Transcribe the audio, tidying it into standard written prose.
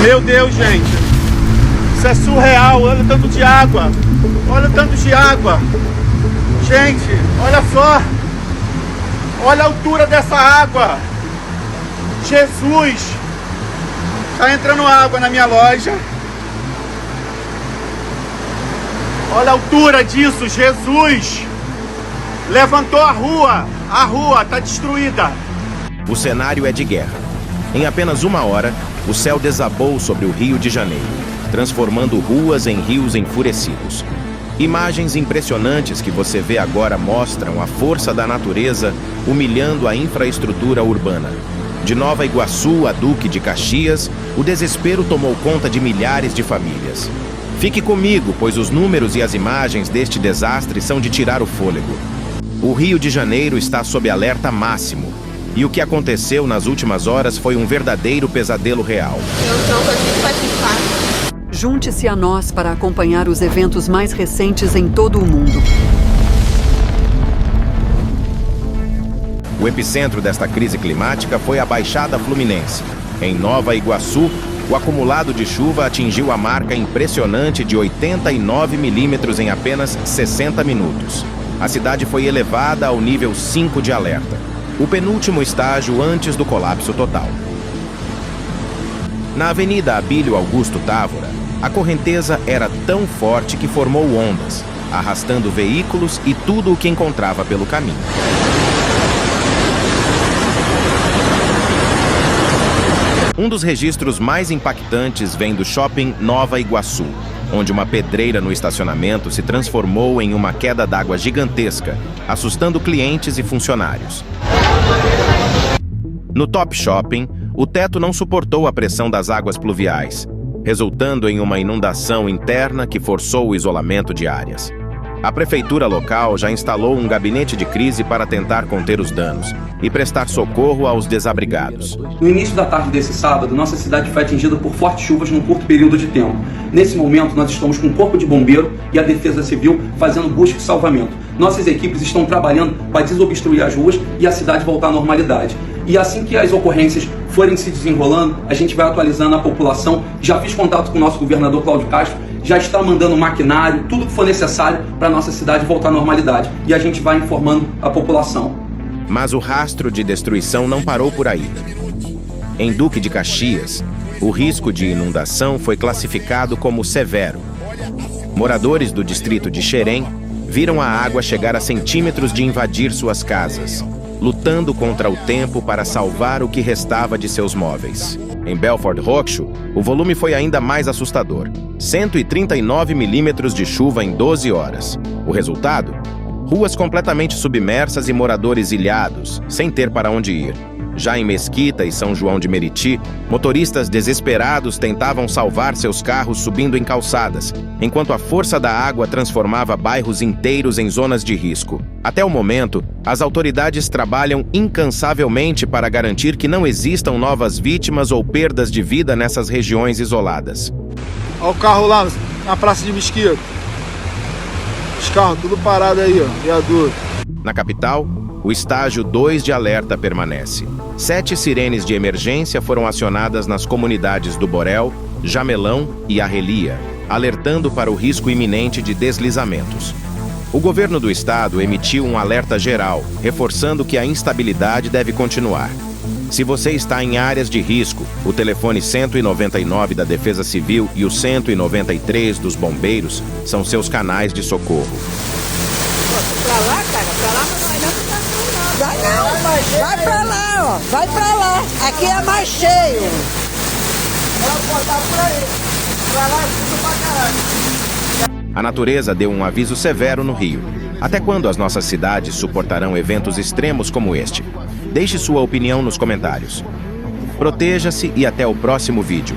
Meu Deus, gente. Isso é surreal. Olha o tanto de água. Olha o tanto de água. Gente, olha só. Olha a altura dessa água. Jesus. Tá entrando água na minha loja. Olha a altura disso, Jesus. Levantou a rua tá destruída. O cenário é de guerra. Em apenas uma hora, o céu desabou sobre o Rio de Janeiro, transformando ruas em rios enfurecidos. Imagens impressionantes que você vê agora mostram a força da natureza humilhando a infraestrutura urbana. De Nova Iguaçu a Duque de Caxias, o desespero tomou conta de milhares de famílias. Fique comigo, pois os números e as imagens deste desastre são de tirar o fôlego. O Rio de Janeiro está sob alerta máximo. E o que aconteceu nas últimas horas foi um verdadeiro pesadelo real. Junte-se a nós para acompanhar os eventos mais recentes em todo o mundo. O epicentro desta crise climática foi a Baixada Fluminense. Em Nova Iguaçu, o acumulado de chuva atingiu a marca impressionante de 89 milímetros em apenas 60 minutos. A cidade foi elevada ao nível 5 de alerta, o penúltimo estágio antes do colapso total. Na Avenida Abílio Augusto Távora, a correnteza era tão forte que formou ondas, arrastando veículos e tudo o que encontrava pelo caminho. Um dos registros mais impactantes vem do shopping Nova Iguaçu, onde uma pedreira no estacionamento se transformou em uma queda d'água gigantesca, assustando clientes e funcionários. No Top Shopping, o teto não suportou a pressão das águas pluviais, resultando em uma inundação interna que forçou o isolamento de áreas. A prefeitura local já instalou um gabinete de crise para tentar conter os danos e prestar socorro aos desabrigados. No início da tarde desse sábado, nossa cidade foi atingida por fortes chuvas num curto período de tempo. Nesse momento, nós estamos com o Corpo de Bombeiro e a Defesa Civil fazendo busca e salvamento. Nossas equipes estão trabalhando para desobstruir as ruas e a cidade voltar à normalidade. E assim que as ocorrências forem se desenrolando, a gente vai atualizando a população. Já fiz contato com o nosso governador Cláudio Castro, já está mandando maquinário, tudo que for necessário para a nossa cidade voltar à normalidade. E a gente vai informando a população. Mas o rastro de destruição não parou por aí. Em Duque de Caxias, o risco de inundação foi classificado como severo. Moradores do distrito de Xerém viram a água chegar a centímetros de invadir suas casas, lutando contra o tempo para salvar o que restava de seus móveis. Em Belford Roxo, o volume foi ainda mais assustador. 139 milímetros de chuva em 12 horas. O resultado? Ruas completamente submersas e moradores ilhados, sem ter para onde ir. Já em Mesquita e São João de Meriti, motoristas desesperados tentavam salvar seus carros subindo em calçadas, enquanto a força da água transformava bairros inteiros em zonas de risco. Até o momento, as autoridades trabalham incansavelmente para garantir que não existam novas vítimas ou perdas de vida nessas regiões isoladas. Olha o carro lá na Praça de Mesquita. Os carros tudo parado aí, ó, viaduto. Na capital, o estágio 2 de alerta permanece. 7 sirenes de emergência foram acionadas nas comunidades do Borel, Jamelão e Arrelia, alertando para o risco iminente de deslizamentos. O governo do estado emitiu um alerta geral, reforçando que a instabilidade deve continuar. Se você está em áreas de risco, o telefone 199 da Defesa Civil e o 193 dos bombeiros são seus canais de socorro. Pra lá, cara, pra lá não vai não. Vai não, vai pra lá, ó, vai pra lá. Aqui é mais cheio. Vamos botar por aí. Pra lá, tudo pra caralho. A natureza deu um aviso severo no Rio. Até quando as nossas cidades suportarão eventos extremos como este? Deixe sua opinião nos comentários. Proteja-se e até o próximo vídeo.